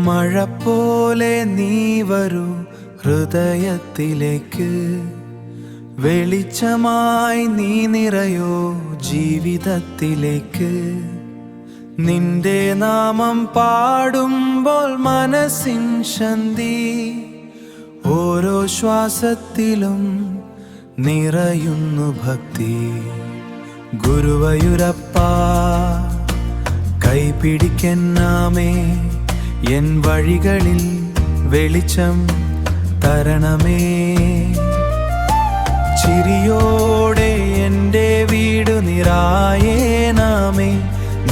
മഴ പോലെ നീ വരൂ ഹൃദയത്തിലേക്ക്, വെളിച്ചമായി നീ നിറയോ ജീവിതത്തിലേക്ക്. നിന്റെ നാമം പാടുമ്പോൾ മനസ്സിൻ ശാന്തി, ഓരോ ശ്വാസത്തിലും നിറയുന്നു ഭക്തി. ഗുരുവായൂരപ്പ കൈപിടിക്കെന്നാമേ, എൻ വഴികളിൽ വെളിച്ചം തരണമേ. ചിരിയോടെ എൻ്റെ വീട് നിറായേനാമേ,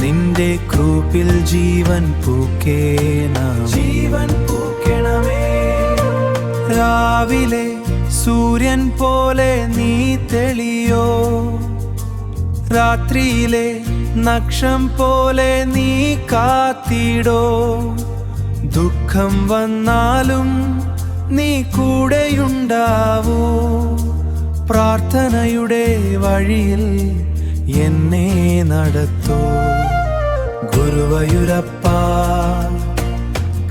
നിന്റെ കൃപയിൽ ജീവൻ പൂക്കണമേ. രാവിലെ സൂര്യൻ പോലെ നീ തെളിയോ, രാത്രിയിലെ നക്ഷം പോലെ നീ കാത്തിടോ. ദുഃഖം വന്നാലും നീ കൂടെയുണ്ടാവൂ, പ്രാർത്ഥനയുടെ വഴിയിൽ എന്നെ നടത്തൂ. ഗുരുവായൂരപ്പ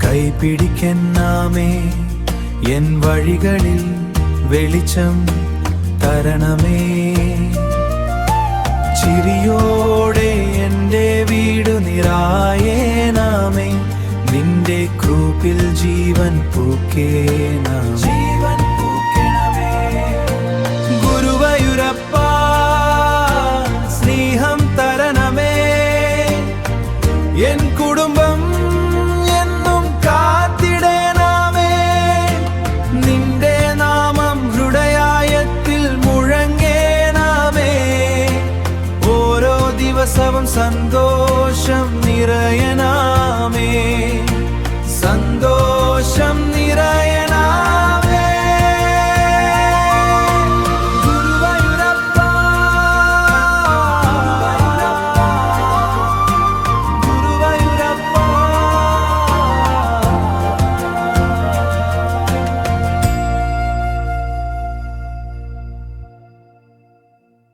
കൈപിടിക്കെന്നാമേ, എൻ വഴികളിൽ വെളിച്ചം തരണമേ. ചിരിയോടെ എൻ്റെ വീട് നിറായേനാമേ, നിന്റെ കൃപയിൽ ജീവൻ പൂക്കേനാമേ.